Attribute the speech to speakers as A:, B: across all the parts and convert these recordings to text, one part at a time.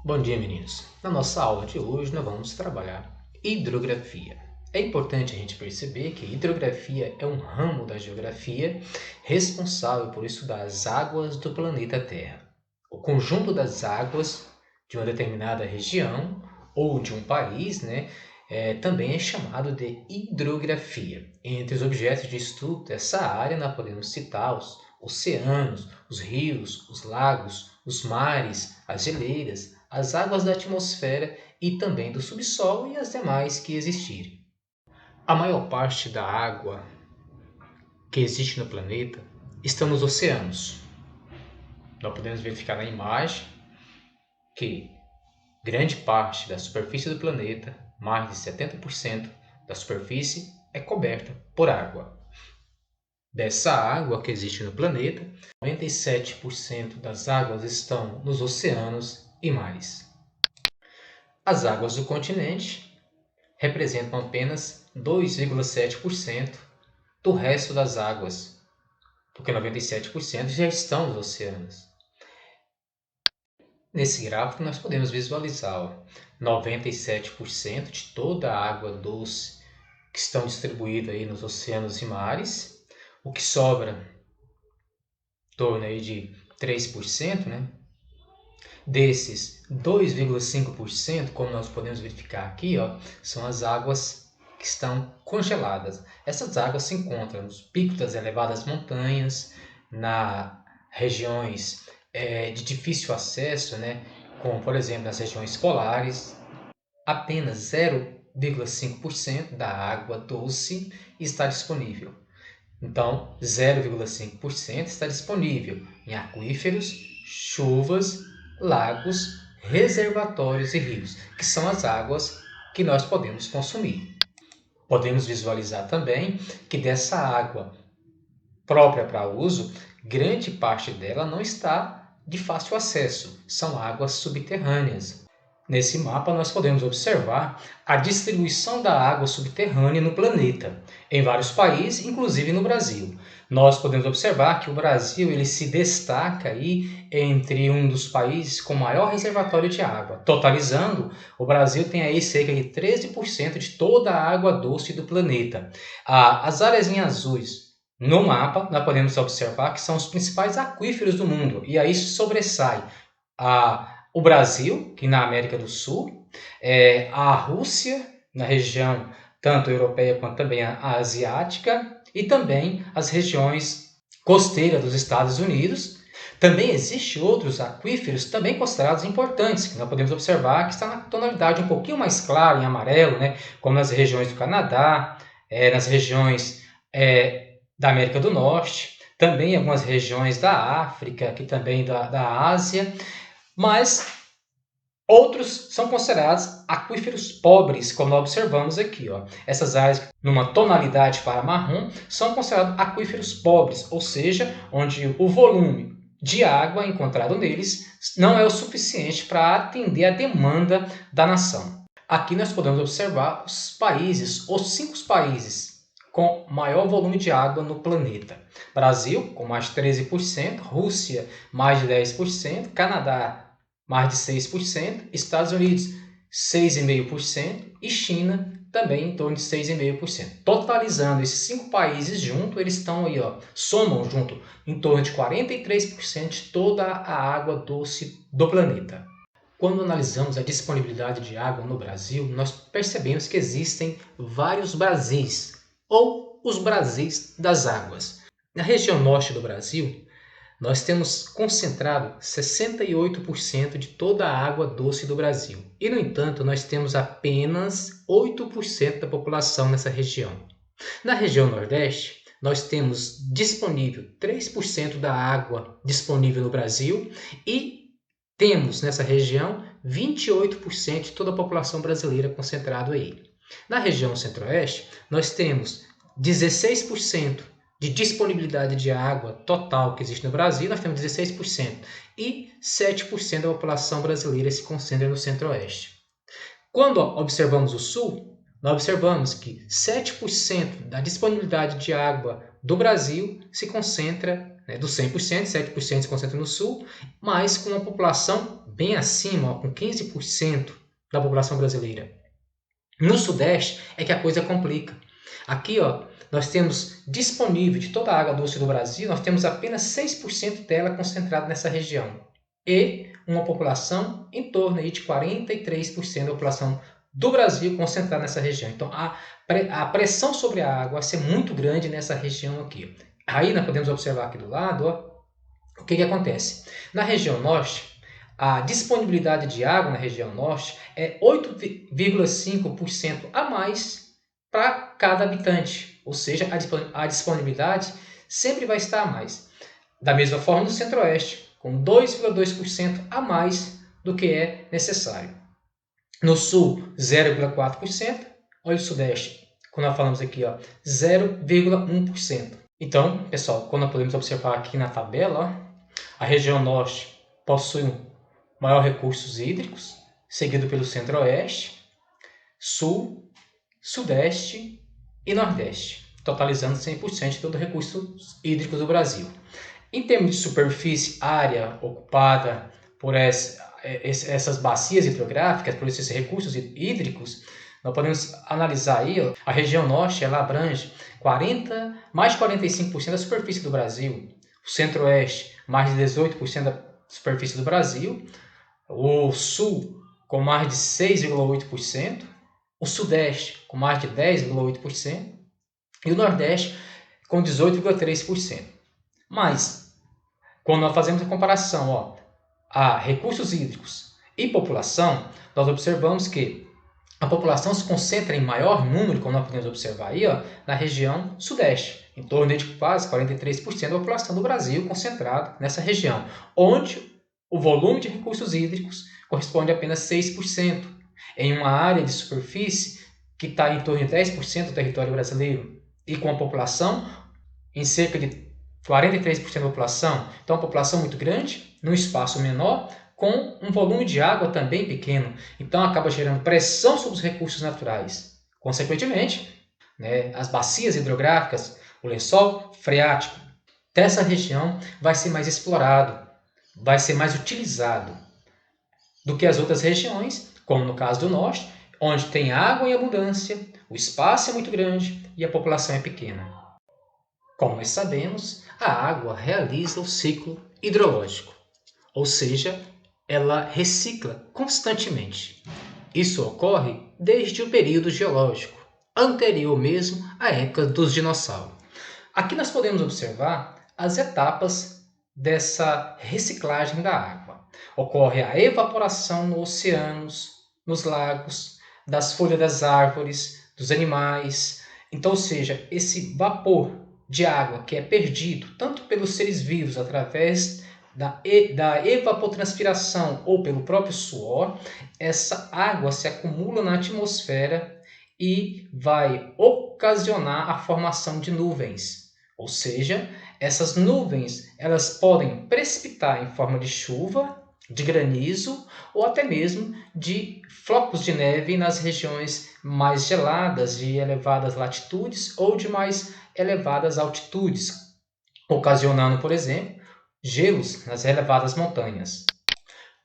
A: Bom dia, meninos. Na nossa aula de hoje, nós vamos trabalhar hidrografia. É importante a gente perceber que hidrografia é um ramo da geografia responsável por estudar as águas do planeta Terra. O conjunto das águas de uma determinada região ou de um país, também é chamado de hidrografia. Entre os objetos de estudo dessa área, nós podemos citar os oceanos, os rios, os lagos, os mares, as geleiras, as águas da atmosfera e também do subsolo e as demais que existirem. A maior parte da água que existe no planeta está nos oceanos. Nós podemos verificar na imagem que grande parte da superfície do planeta, mais de 70% da superfície, é coberta por água. Dessa água que existe no planeta, 97% das águas estão nos oceanos e mares. As águas do continente representam apenas 2,7% do resto das águas, porque 97% já estão nos oceanos. Nesse gráfico nós podemos visualizar 97% de toda a água doce que estão distribuídas aí nos oceanos e mares. O que sobra em torno aí de 3%, Desses 2,5%, como nós podemos verificar aqui, são as águas que estão congeladas. Essas águas se encontram nos picos das elevadas montanhas, nas regiões de difícil acesso, como por exemplo nas regiões polares. Apenas 0,5% da água doce está disponível. Então, 0,5% está disponível em aquíferos, chuvas, lagos, reservatórios e rios, que são as águas que nós podemos consumir. Podemos visualizar também que dessa água própria para uso, grande parte dela não está de fácil acesso, são águas subterrâneas. Nesse mapa nós podemos observar a distribuição da água subterrânea no planeta, em vários países, inclusive no Brasil. Nós podemos observar que o Brasil ele se destaca aí entre um dos países com maior reservatório de água. Totalizando, o Brasil tem aí cerca de 13% de toda a água doce do planeta. As áreas em azuis no mapa, nós podemos observar que são os principais aquíferos do mundo, e aí sobressai o Brasil, que na América do Sul, a Rússia, na região tanto europeia quanto também a asiática, e também as regiões costeiras dos Estados Unidos. Também existem outros aquíferos também considerados importantes, que nós podemos observar que está na tonalidade um pouquinho mais clara, em amarelo, como nas regiões do Canadá, nas regiões da América do Norte, também algumas regiões da África, que também da Ásia, mas outros são considerados aquíferos pobres, como nós observamos aqui. Essas áreas, numa tonalidade para marrom, são considerados aquíferos pobres, ou seja, onde o volume de água encontrado neles não é o suficiente para atender a demanda da nação. Aqui nós podemos observar os 5 países com maior volume de água no planeta. Brasil, com mais de 13%, Rússia, mais de 10%, Canadá, mais de 6%, Estados Unidos, 6,5% e China, também em torno de 6,5%. Totalizando esses 5 países juntos, eles estão aí, somam junto em torno de 43% de toda a água doce do planeta. Quando analisamos a disponibilidade de água no Brasil, nós percebemos que existem vários Brasis, ou os Brasis das águas. Na região norte do Brasil, nós temos concentrado 68% de toda a água doce do Brasil. E, no entanto, nós temos apenas 8% da população nessa região. Na região nordeste, nós temos disponível 3% da água disponível no Brasil e temos nessa região 28% de toda a população brasileira concentrado aí. Na região centro-oeste, nós temos 16% de disponibilidade de água total que existe no Brasil, nós temos 16%, e 7% da população brasileira se concentra no centro-oeste. Quando observamos o sul, nós observamos que 7% da disponibilidade de água do Brasil se concentra, dos 100%, 7% se concentra no sul, mas com uma população bem acima, ó, com 15% da população brasileira. No Sudeste é que a coisa complica. Aqui, ó, nós temos disponível de toda a água doce do Brasil, nós temos apenas 6% dela concentrada nessa região. E uma população em torno aí de 43% da população do Brasil concentrada nessa região. Então, a pressão sobre a água vai ser muito grande nessa região aqui. Aí nós podemos observar aqui do lado, ó, o que acontece. Na região norte, a disponibilidade de água na região norte é 8,5% a mais para cada habitante. Ou seja, a disponibilidade sempre vai estar a mais. Da mesma forma no centro-oeste, com 2,2% a mais do que é necessário. No sul, 0,4%. Olha o sudeste, quando nós falamos aqui, 0,1%. Então, pessoal, quando nós podemos observar aqui na tabela, ó, a região norte possui maior recursos hídricos, seguido pelo centro-oeste, sul, sudeste e nordeste, totalizando 100% de todos os recursos hídricos do Brasil. Em termos de superfície, área ocupada por essas bacias hidrográficas, por esses recursos hídricos, nós podemos analisar aí, ó, a região norte ela abrange mais de 45% da superfície do Brasil, o centro-oeste mais de 18% da superfície do Brasil, o sul com mais de 6,8%, o sudeste com mais de 10,8% e o nordeste com 18,3%. Mas, quando nós fazemos a comparação, ó, a recursos hídricos e população, nós observamos que a população se concentra em maior número, como nós podemos observar aí, ó, na região sudeste, em torno de quase 43% da população do Brasil concentrada nessa região, onde o volume de recursos hídricos corresponde a apenas 6%, em uma área de superfície que está em torno de 10% do território brasileiro, e com a população em cerca de 43% da população. Então, uma população muito grande, num espaço menor, com um volume de água também pequeno. Então, acaba gerando pressão sobre os recursos naturais. Consequentemente, né, as bacias hidrográficas, o lençol freático dessa região vai ser mais explorado, vai ser mais utilizado do que as outras regiões, como no caso do norte, onde tem água em abundância, o espaço é muito grande e a população é pequena. Como nós sabemos, a água realiza o ciclo hidrológico, ou seja, ela recicla constantemente. Isso ocorre desde o período geológico, anterior mesmo à época dos dinossauros. Aqui nós podemos observar as etapas dessa reciclagem da água. Ocorre a evaporação nos oceanos, nos lagos, das folhas das árvores, dos animais. Então, ou seja, esse vapor de água que é perdido tanto pelos seres vivos através da evapotranspiração ou pelo próprio suor, essa água se acumula na atmosfera e vai ocasionar a formação de nuvens. Ou seja, essas nuvens elas podem precipitar em forma de chuva, de granizo ou até mesmo de flocos de neve nas regiões mais geladas de elevadas latitudes ou de mais elevadas altitudes, ocasionando, por exemplo, gelos nas elevadas montanhas.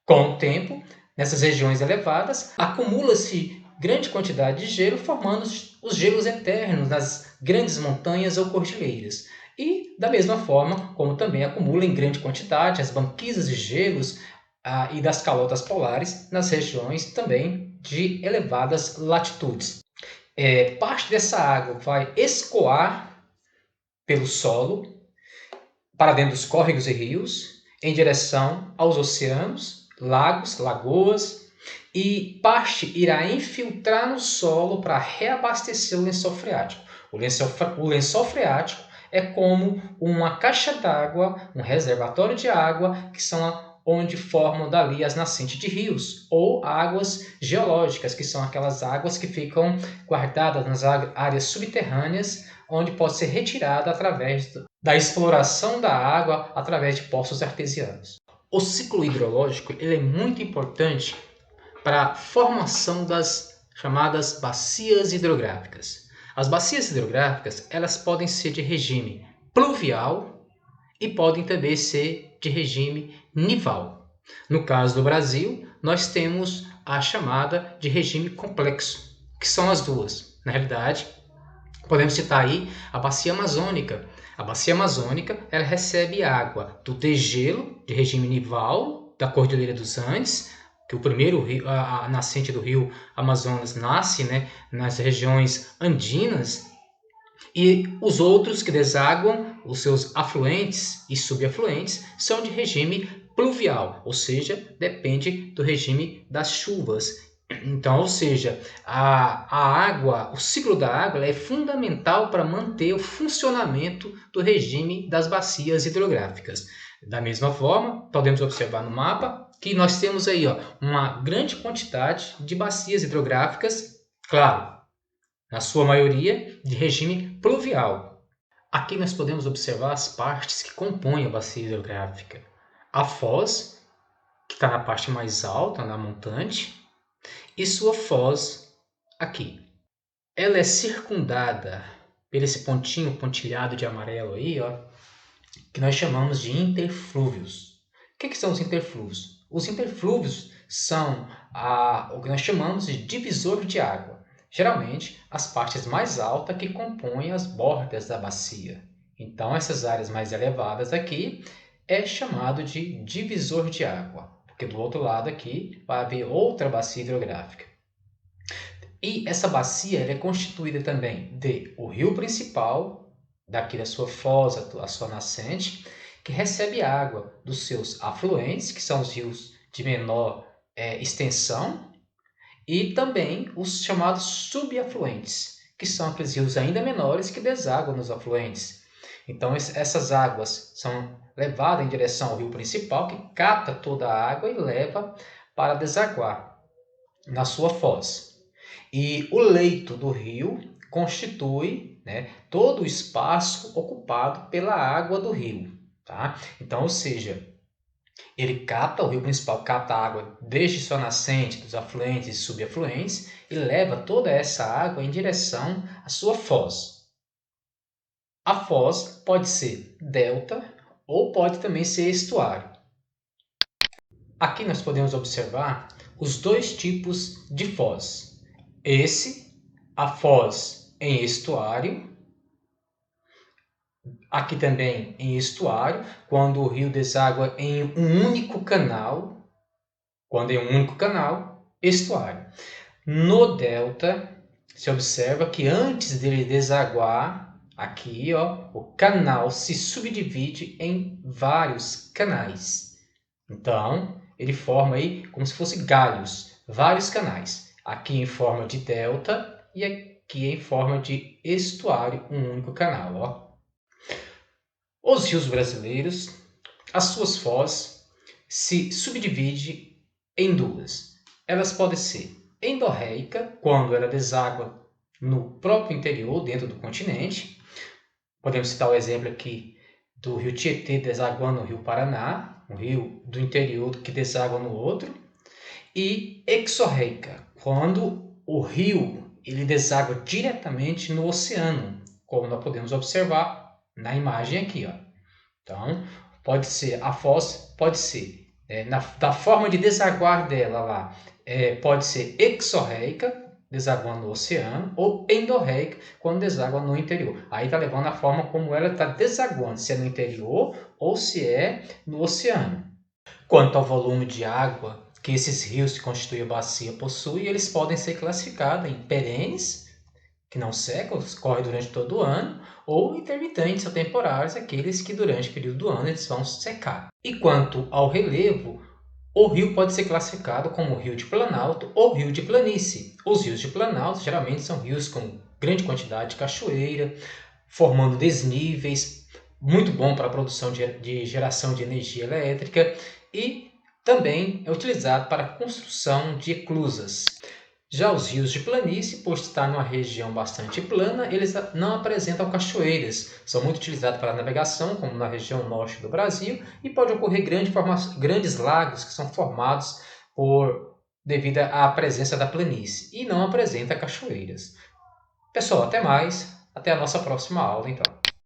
A: Com o tempo, nessas regiões elevadas, acumula-se grande quantidade de gelo, formando os gelos eternos nas grandes montanhas ou cordilheiras. E, da mesma forma, como também acumula em grande quantidade as banquisas de gelos e das calotas polares nas regiões também de elevadas latitudes. Parte dessa água vai escoar pelo solo para dentro dos córregos e rios, em direção aos oceanos, lagos, lagoas, e parte irá infiltrar no solo para reabastecer o lençol freático. O lençol freático é como uma caixa d'água, um reservatório de água, que são onde formam dali as nascentes de rios, ou águas geológicas, que são aquelas águas que ficam guardadas nas áreas subterrâneas, onde pode ser retirada através da exploração da água através de poços artesianos. O ciclo hidrológico ele é muito importante para a formação das chamadas bacias hidrográficas. As bacias hidrográficas elas podem ser de regime pluvial e podem também ser de regime nival. No caso do Brasil, nós temos a chamada de regime complexo, que são as duas. Na realidade, podemos citar aí a bacia amazônica. A bacia amazônica, ela recebe água do degelo de regime nival da Cordilheira dos Andes, que o primeiro rio, a nascente do rio Amazonas nasce, né, nas regiões andinas, e os outros que desaguam, os seus afluentes e subafluentes, são de regime pluvial, ou seja, depende do regime das chuvas. Então, ou seja, a água, o ciclo da água é fundamental para manter o funcionamento do regime das bacias hidrográficas. Da mesma forma, podemos observar no mapa que nós temos aí uma grande quantidade de bacias hidrográficas, claro, na sua maioria de regime pluvial. Aqui nós podemos observar as partes que compõem a bacia hidrográfica. A foz, que está na parte mais alta, na montante, e sua foz aqui. Ela é circundada por esse pontinho pontilhado de amarelo aí, que nós chamamos de interflúvios. O que são os interflúvios? Os interflúvios são o que nós chamamos de divisor de água. Geralmente, as partes mais altas que compõem as bordas da bacia. Então, essas áreas mais elevadas aqui é chamado de divisor de água, porque do outro lado aqui vai haver outra bacia hidrográfica. E essa bacia é constituída também de o rio principal, daqui da sua foz, a sua nascente, que recebe água dos seus afluentes, que são os rios de menor extensão, e também os chamados subafluentes, que são aqueles rios ainda menores que desaguam nos afluentes. Então, essas águas são levadas em direção ao rio principal, que capta toda a água e leva para desaguar na sua foz. E o leito do rio constitui, né, todo o espaço ocupado pela água do rio. Tá? Então, ou seja, o rio principal capta a água desde sua nascente, dos afluentes e subafluentes, e leva toda essa água em direção à sua foz. A foz pode ser delta ou pode também ser estuário. Aqui nós podemos observar os dois tipos de foz. A foz em estuário, aqui também em estuário, quando o rio deságua em um único canal, estuário. No delta, se observa que antes dele desaguar, aqui, o canal se subdivide em vários canais. Então, ele forma aí como se fosse galhos, vários canais. Aqui em forma de delta e aqui em forma de estuário, um único canal. Os rios brasileiros, as suas foz se subdividem em duas. Elas podem ser endorreica, quando ela deságua no próprio interior, dentro do continente. Podemos citar o exemplo aqui do rio Tietê desaguando no rio Paraná, um rio do interior que deságua no outro. E exorreica, quando o rio ele deságua diretamente no oceano, como nós podemos observar na imagem aqui. Então, a foz pode ser, da forma de desaguar dela lá, pode ser exorreica, desaguando no oceano, ou endorreica, quando deságua no interior. Aí está levando a forma como ela está desaguando, se é no interior ou se é no oceano. Quanto ao volume de água que esses rios que constituem a bacia possuem, eles podem ser classificados em perenes, que não secam, correm durante todo o ano, ou intermitentes ou temporários, aqueles que durante o período do ano eles vão secar. E quanto ao relevo, o rio pode ser classificado como rio de planalto ou rio de planície. Os rios de planalto geralmente são rios com grande quantidade de cachoeira, formando desníveis, muito bom para a produção de geração de energia elétrica, e também é utilizado para a construção de eclusas. Já os rios de planície, por estar numa região bastante plana, eles não apresentam cachoeiras. São muito utilizados para a navegação, como na região norte do Brasil, e pode ocorrer grandes lagos que são formados devido à presença da planície, e não apresenta cachoeiras. Pessoal, até mais. Até a nossa próxima aula, então.